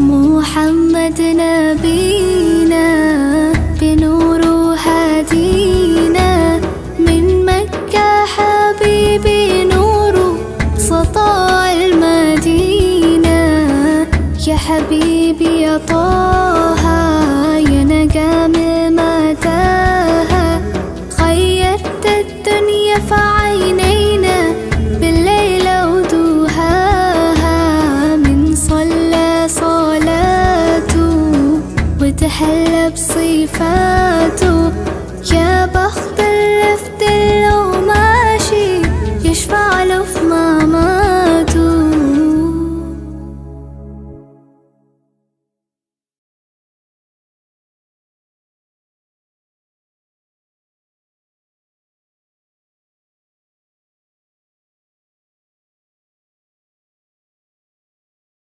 محمد نبينا بنور هدينا من مكة حبيبي نور سطاع المدينة. يا حبيبي يا طه يا نجم متاهة، خيرت الدنيا في عينينا بالليل ودوهاها. من صلى صلاته وتحلى بصفاته